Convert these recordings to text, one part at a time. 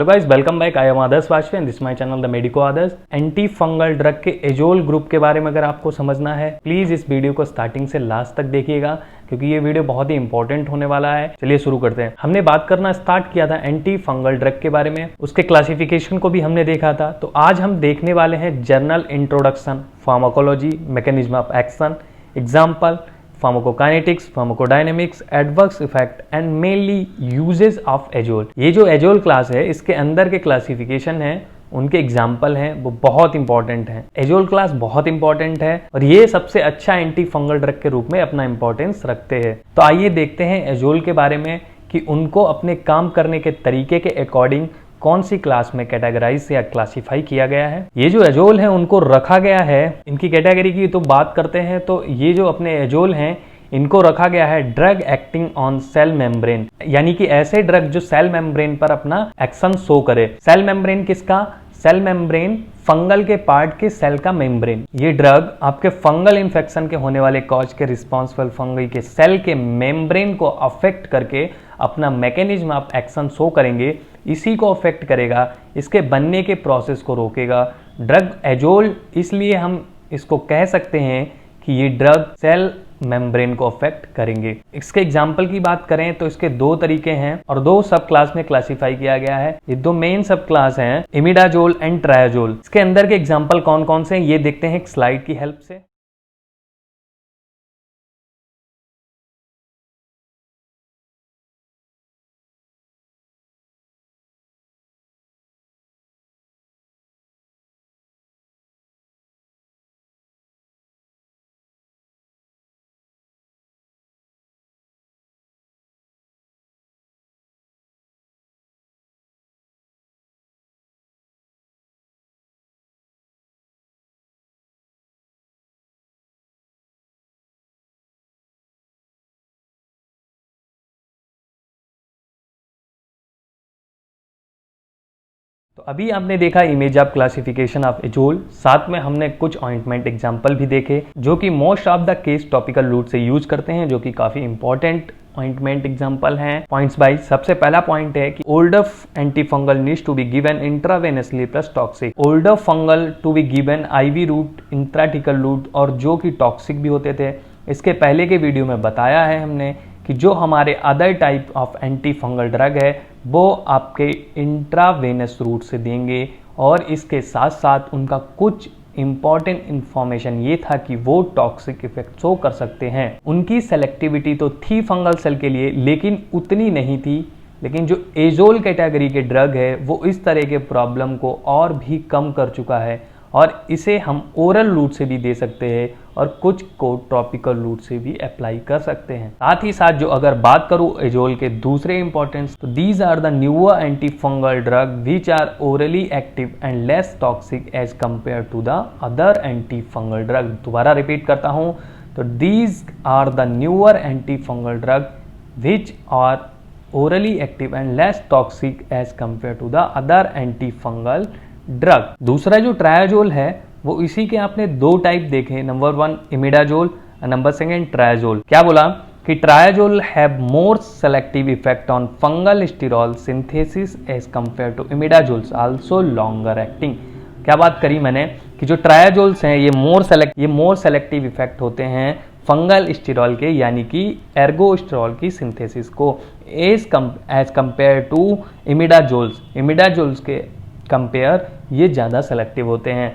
Hello guys, welcome back. I am Adarsh Vajpayee and this my channel the medico Adarsh. Anti fungal drug के azole group के बारे में अगर आपको समझना है, प्लीज इस वीडियो को स्टार्टिंग से लास्ट तक देखिएगा क्योंकि ये वीडियो बहुत ही इंपॉर्टेंट होने वाला है। चलिए शुरू करते हैं। हमने बात करना स्टार्ट किया था एंटी फंगल ड्रग के बारे में, उसके क्लासिफिकेशन को भी हमने देखा था। तो आज हम देखने वाले हैं general introduction, pharmacology, mechanism of action, example, pharmacokinetics, pharmacodynamics, adverse effect and mainly uses of azole. ये जो एजोल क्लास है, इसके अंदर के क्लासिफिकेशन है, उनके एग्जाम्पल हैं, वो बहुत इंपॉर्टेंट हैं। एजोल क्लास बहुत इंपॉर्टेंट है और ये सबसे अच्छा एंटी फंगल ड्रग के रूप में अपना इंपॉर्टेंस रखते हैं। तो आइए देखते हैं एजोल के बारे में कि उनको अपने काम करने के तरीके के अकॉर्डिंग कौन सी क्लास में कैटेगराइज या क्लासिफाई किया गया है। ये जो एजोल है उनको रखा गया है, इनकी कैटेगरी की तो बात करते हैं तो ये जो अपने एजोल हैं इनको रखा गया है drug acting on sale membrane, यानी कि ऐसे ड्रग जो सेल मेम्ब्रेन पर अपना एक्शन शो करे। सेल मेम्ब्रेन किसका? सेल मेम्ब्रेन फंगल के पार्ट के सेल का मेम्ब्रेन। ये ड्रग आपके फंगल इन्फेक्शन के होने वाले कॉज के रिस्पॉन्सिबल फंगी के सेल के मेम्ब्रेन को अफेक्ट करके अपना मैकेनिज्म ऑफ एक्शन शो करेंगे, इसी को अफेक्ट करेगा, इसके बनने के प्रोसेस को रोकेगा। ड्रग एजोल, इसलिए हम इसको कह सकते हैं कि ये ड्रग सेल मेम्ब्रेन को अफेक्ट करेंगे। इसके एग्जाम्पल की बात करें तो इसके दो तरीके हैं और दो सब क्लास में क्लासिफाई किया गया है। ये दो मेन सब क्लास हैं, इमिडाजोल एंड ट्रायाजोल। इसके अंदर के एग्जाम्पल कौन कौन से हैं ये देखते हैं एक स्लाइड की हेल्प से। तो अभी आपने देखा image of classification of azole, साथ में हमने कुछ ऑइंटमेंट एग्जांपल भी देखे जो कि most of the case topical route से यूज करते हैं, जो कि काफी इंपॉर्टेंट ऑइंटमेंट एग्जांपल हैं। पॉइंट्स वाइज सबसे पहला पॉइंट है कि older anti fungal needs to be given intravenously plus toxic. Older fungal to be given IV route, intrathecal route और जो कि टॉक्सिक भी होते थे। इसके पहले के वीडियो में बताया है हमने कि जो हमारे other type of anti fungal drug है वो आपके इंट्रावेनस रूट से देंगे और इसके साथ साथ उनका कुछ इंपॉर्टेंट इंफॉर्मेशन ये था कि वो टॉक्सिक इफेक्ट शो कर सकते हैं। उनकी सेलेक्टिविटी तो थी फंगल सेल के लिए, लेकिन उतनी नहीं थी। लेकिन जो एजोल कैटेगरी के ड्रग है वो इस तरह के प्रॉब्लम को और भी कम कर चुका है और इसे हम ओरल रूट से भी दे सकते हैं और कुछ को टॉपिकल रूट से भी अप्लाई कर सकते हैं। साथ ही साथ जो अगर बात करूं एजोल के दूसरे इंपॉर्टेंस, तो these are the newer anti fungal drug which are orally active and less toxic as compare to the other anti fungal drug. दोबारा रिपीट करता हूं, तो these are the newer anti fungal drug which are orally active and less toxic as compare to the other anti fungal drug. दूसरा जो ट्रायाजोल है वो इसी के आपने दो टाइप देखे, नंबर 1 इमिडाजोल और नंबर 2 ट्रायाजोल। क्या बोला कि triazole have more selective effect on fungal sterol synthesis as compare to imidazoles, also longer acting. क्या बात करी मैंने कि जो ट्रायाजोल्स हैं ये मोर सेलेक्टिव इफेक्ट होते हैं फंगल स्टेरॉल के, यानी कि एर्गोस्टेरॉल की सिंथेसिस को एज कंपेयर टू इमिडाजोल्स। इमिडाजोल्स के कंपेयर ये ज़्यादा सेलेक्टिव होते हैं,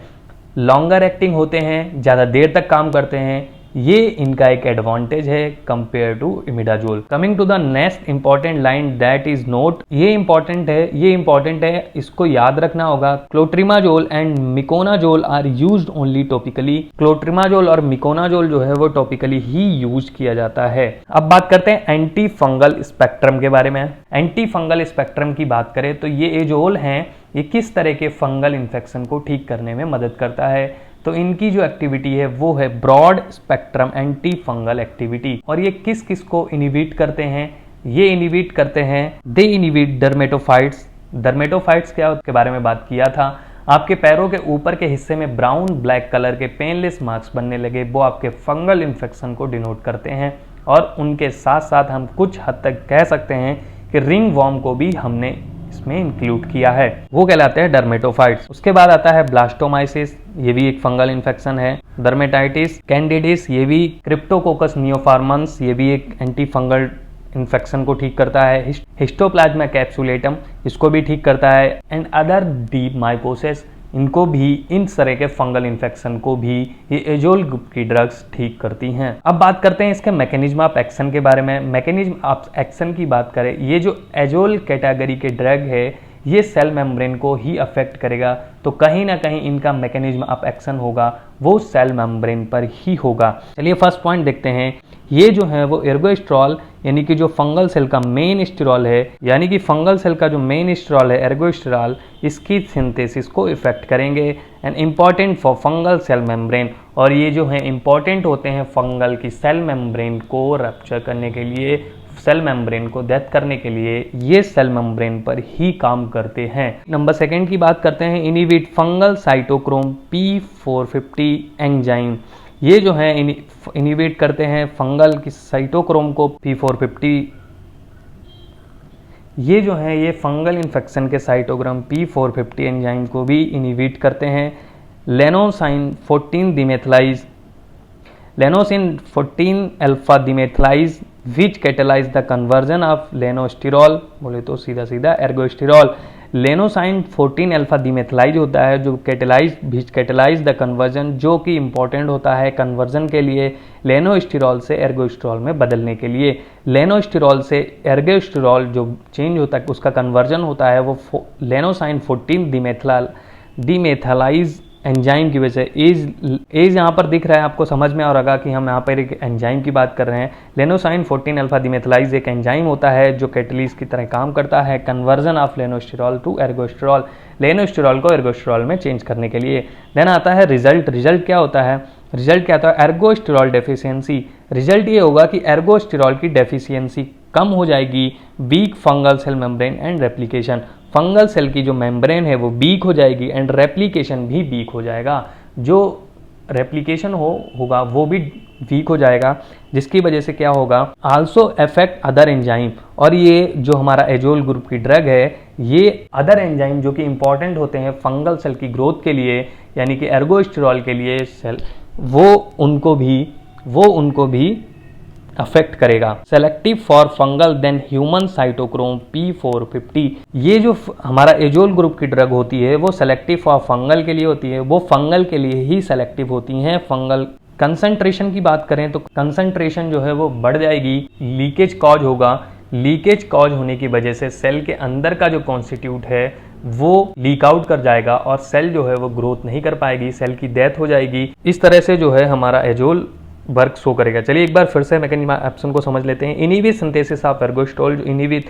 लॉन्गर एक्टिंग होते हैं, ज़्यादा देर तक काम करते हैं। ये इनका एक एडवांटेज है compare to imidazole. Coming to the next important line that is note, ये इंपॉर्टेंट है, इसको याद रखना होगा। Clotrimazole and miconazole are used only topically. Clotrimazole और मिकोनाजोल जो है वो टॉपिकली ही यूज किया जाता है। अब बात करते हैं एंटी फंगल स्पेक्ट्रम के बारे में। एंटी फंगल स्पेक्ट्रम की बात करें तो ये एजोल हैं, ये किस तरह के फंगल इन्फेक्शन को ठीक करने में मदद करता है। तो इनकी जो एक्टिविटी है वो है broad spectrum anti fungal activity. और ये किस किस को इनिबिट करते हैं? ये इनिबिट करते हैं, दे इनिबिट डर्मेटोफाइट्स। डर्मेटोफाइट्स क्या उसके बारे में बात किया था। आपके पैरों के ऊपर के हिस्से में ब्राउन ब्लैक कलर के पेनलेस मार्क्स बनने लगे, वो आपके फंगल इन्फेक्शन को डिनोट करते हैं। और उनके साथ साथ हम कुछ हद तक कह सकते हैं कि रिंग वॉर्म को भी हमने इसमें इंक्लूड किया है, वो कहलाते हैं डर्मेटोफाइट्स। उसके बाद आता है ब्लास्टोमाइसिस, ये भी एक फंगल इन्फेक्शन है। डर्मेटाइटिस कैंडिडिस, ये भी क्रिप्टोकोकस नियोफार्मन्स, ये भी एक एंटी फंगल इन्फेक्शन को ठीक करता है। हिस्टोप्लाज्मा कैप्सुलेटम, इसको भी ठीक करता है। एंड अदर डीप माइकोसिस, इनको भी, इन तरह के फंगल इन्फेक्शन को भी ये एजोल ग्रुप की ड्रग्स ठीक करती हैं। अब बात करते हैं इसके मैकेनिज्म ऑफ एक्शन के बारे में। मैकेनिज्म ऑफ एक्शन की बात करें, ये जो एजोल कैटेगरी के ड्रग है ये सेल मेम्ब्रेन को ही अफेक्ट करेगा, तो कहीं ना कहीं इनका मैकेनिज्म ऑफ एक्शन होगा वो सेल मेम्ब्रेन पर ही होगा। चलिए फर्स्ट पॉइंट देखते हैं। ये जो है वो एर्गोस्ट्रॉल, यानी कि जो फंगल सेल का मेन स्टेरॉल है, यानी कि फंगल सेल का जो मेन स्टेरॉल है एर्गोस्ट्रॉल, इसकी सिंथेसिस को इफेक्ट करेंगे and important for fungal cell membrane. और ये जो है इम्पॉर्टेंट होते हैं फंगल की सेल मेम्ब्रेन को रप्चर करने के लिए, सेल मेम्ब्रेन को डेथ करने के लिए ये सेल मेम्ब्रेन पर ही काम करते हैं। नंबर सेकंड की बात करते हैं, inhibit fungal cytochrome P450 enzyme. ये जो है इनिबिट करते हैं फंगल की साइटोक्रोम को P450। ये जो है ये फंगल इन्फेक्शन के साइटोक्रोम P450 एंजाइम को भी इनिबिट करते हैं। Lanosine 14 demethylase, lanosine 14 alpha demethylase which catalyse the conversion of lanosterol, बोले तो सीधा सीधा एर्गोस्टिरॉल। लेनोसाइन 14 अल्फा डिमेथिलाइज होता है जो कैटेलाइज द कन्वर्जन, जो कि इंपॉर्टेंट होता है कन्वर्जन के लिए लेनोस्टिरॉल से एर्गोस्टिरॉल में बदलने के लिए। लेनोस्टिरॉल से एर्गोस्टिरॉल जो चेंज होता है, उसका कन्वर्जन होता है वो लेनोसाइन 14 डिमेथिलाइज एंजाइम की वजह से। एज यहाँ पर दिख रहा है, आपको समझ में आ रहा होगा कि हम यहाँ पर एक एंजाइम की बात कर रहे हैं। लेनोसाइन 14 अल्फा डिमेथिलाइज एक एंजाइम होता है जो कैटलिस्ट की तरह काम करता है कन्वर्जन ऑफ लेनोस्टिरॉल टू एर्गोस्टिरॉल, लेनोस्टिरॉल को एर्गोस्टिरॉल में चेंज करने के लिए। देन आता है रिजल्ट। रिजल्ट क्या होता है? रिजल्ट क्या होता है? एर्गोस्टिरॉल डेफिशिएंसी। रिजल्ट ये होगा कि एर्गोस्टिरॉल की डेफिशिएंसी कम हो जाएगी, weak fungal cell membrane and replication, fungal cell की जो मेम्ब्रेन है वो वीक हो जाएगी एंड रेप्लिकेशन भी वीक हो जाएगा। जो रेप्लिकेशन होगा वो भी वीक हो जाएगा, जिसकी वजह से क्या होगा, आल्सो अफेक्ट अदर एंजाइम। और ये जो हमारा एजोल ग्रुप की ड्रग है, ये अदर एंजाइम जो कि इंपॉर्टेंट होते हैं फंगल सेल की ग्रोथ के लिए, यानी कि एर्गोस्टिरॉल के लिए सेल, वो उनको भी अफेक्ट करेगा। Selective for fungal then human cytochrome P450। ये जो हमारा एजोल ग्रुप की ड्रग होती है वो सेलेक्टिव फॉर फंगल के लिए होती है, वो फंगल के लिए ही सेलेक्टिव होती हैं। फंगल कंसंट्रेशन की बात करें तो कंसंट्रेशन जो है वो बढ़ जाएगी, लीकेज कॉज होगा। लीकेज कॉज होने की वजह से सेल के अंदर का जो कॉन्स्टिट्यूट है वो लीक आउट कर जाएगा और सेल जो है वो ग्रोथ नहीं कर पाएगी, सेल की डेथ हो जाएगी। इस तरह से जो है हमारा एजोल वर्क शो करेगा। चलिए एक बार फिर से मैकेनिज्म ऑप्शन को समझ लेते हैं। इनिबिट सिंथेसिस ऑफ एर्गोस्टिरॉल, जो इनिबिट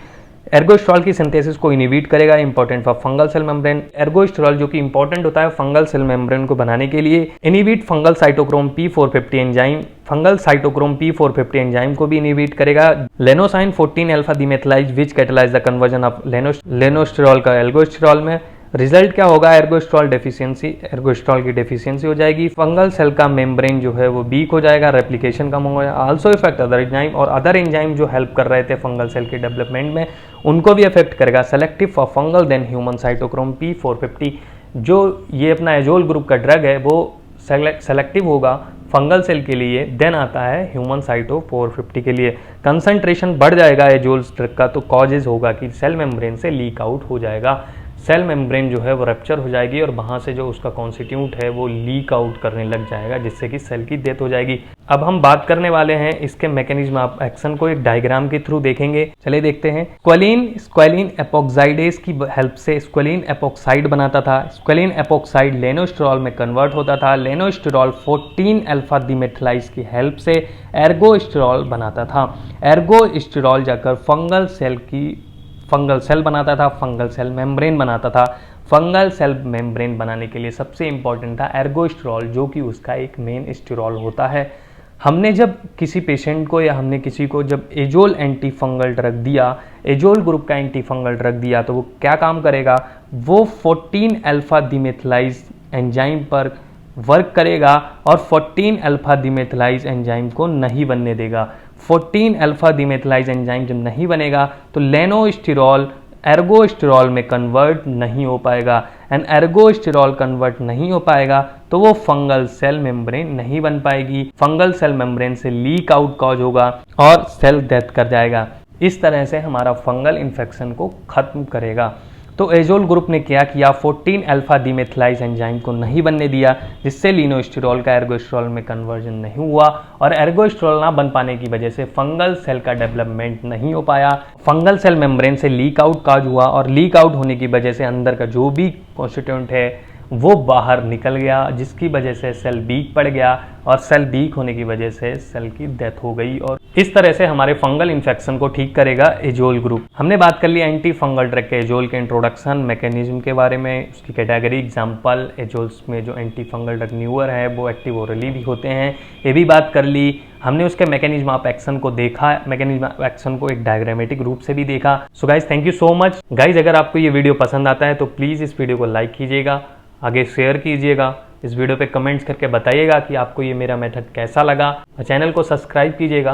एर्गोस्टिरॉल की सिंथेसिस को इनिबिट करेगा, important for fungal cell membrane. Ergosterol जो कि इंपॉर्टेंट होता है फंगल सेल मेम्ब्रेन को बनाने के लिए। Inhibit fungal cytochrome P450 enzyme, fungal cytochrome P450 enzyme को भी इनिबिट करेगा। Lanosine 14 alpha demethylase which catalyse the conversion of lanosterol का एर्गोस्टिरॉल में। रिजल्ट क्या होगा, एर्गोस्टिरॉल डेफिशिएंसी, एर्गोस्टिरॉल की डेफिशिएंसी हो जाएगी, फंगल सेल का मेम्ब्रेन जो है वो वीक हो जाएगा, रेप्लिकेशन कम हो जाएगा। आल्सो इफेक्ट अदर एंजाइम, और अदर एंजाइम जो हेल्प कर रहे थे फंगल सेल के डेवलपमेंट में उनको भी अफेक्ट करेगा। Selective for fungal then human cytochrome P450। जो ये अपना एजोल ग्रुप का ड्रग है वो सेलेक्टिव होगा फंगल सेल के लिए, देन आता है ह्यूमन साइटो 450 के लिए। कंसंट्रेशन बढ़ जाएगा एजोल ड्रग का, तो कॉजेज होगा कि सेल मेम्ब्रेन से लीक आउट हो जाएगा, सेल मेम्ब्रेन जो है वो रप्चर हो जाएगी और वहाँ से जो उसका कॉन्स्टिट्यूट है वो लीक आउट करने लग जाएगा, जिससे कि सेल की डेथ हो जाएगी। अब हम बात करने वाले हैं इसके मैकेनिज्म ऑफ एक्शन को एक डायग्राम के थ्रू देखेंगे। चलिए देखते हैं। स्क्वेलिन एपोक्साइडेज की हेल्प से स्क्वेलिन एपोक्साइड बनाता था। स्क्वेलिन एपोक्साइड लेनोस्टिरॉल में कन्वर्ट होता था। लेनोस्टिरॉल 14 अल्फा डिमेथिलाइज की हेल्प से एर्गोस्टिरॉल बनाता था। एर्गोस्टिरॉल जाकर फंगल सेल बनाता था, फंगल सेल मेम्ब्रेन बनाता था। फंगल सेल मेम्ब्रेन बनाने के लिए सबसे इंपॉर्टेंट था एर्गोस्टिरॉल, जो कि उसका एक मेन स्टिरॉल होता है। हमने जब किसी पेशेंट को या हमने किसी को जब एजोल एंटी फंगल ड्रग दिया, एजोल ग्रुप का एंटी फंगल ड्रग दिया, तो वो क्या काम करेगा, वो 14 अल्फा डिमेथिलाइज एंजाइम पर वर्क करेगा और 14 अल्फा डिमेथिलाइज एंजाइम को नहीं बनने देगा। 14 अल्फा डिमेथिलाइज एंजाइम जब नहीं बनेगा तो लेनोस्टिरॉल एर्गोस्टेरॉल में कन्वर्ट नहीं हो पाएगा। एंड एर्गोस्टेरॉल कन्वर्ट नहीं हो पाएगा तो वो फंगल सेल मेम्ब्रेन नहीं बन पाएगी, फंगल सेल मेम्ब्रेन से लीक आउट कॉज होगा और सेल डेथ कर जाएगा। इस तरह से हमारा फंगल इन्फेक्शन को खत्म करेगा। तो एजोल ग्रुप ने क्या किया, 14 अल्फा डीमेथिलाइज एंजाइम को नहीं बनने दिया, जिससे लिनोस्टेरॉल का एर्गोस्टेरॉल में कन्वर्जन नहीं हुआ और एर्गोस्टेरॉल ना बन पाने की वजह से फंगल सेल का डेवलपमेंट नहीं हो पाया। फंगल सेल मेम्ब्रेन से लीक आउट काज हुआ और लीक आउट होने की वजह से अंदर का जो भी कॉन्स्टिट्यूएंट है वो बाहर निकल गया, जिसकी वजह से सेल वीक पड़ गया और सेल वीक होने की वजह से सेल की डेथ हो गई। और इस तरह से हमारे फंगल इन्फेक्शन को ठीक करेगा एजोल ग्रुप। हमने बात कर ली एंटी फंगल ड्रग के एजोल के इंट्रोडक्शन मैकेनिज्म के बारे में, उसकी कैटेगरी, एग्जांपल। एजोल्स में जो एंटी फंगल ड्रग न्यूअर है वो एक्टिव ओरली भी होते हैं, ये भी बात कर ली हमने। उसके मैकेनिज्म ऑफ एक्शन को देखा, मैकेनिज्म ऑफ एक्शन को एक डायग्रामेटिक रूप से भी देखा। So guys thank you so much. Guys अगर आपको ये वीडियो पसंद आता है तो प्लीज़ इस वीडियो को लाइक कीजिएगा, आगे शेयर कीजिएगा, इस वीडियो पे कमेंट्स करके बताइएगा कि आपको ये मेरा मेथड कैसा लगा और चैनल को सब्सक्राइब कीजिएगा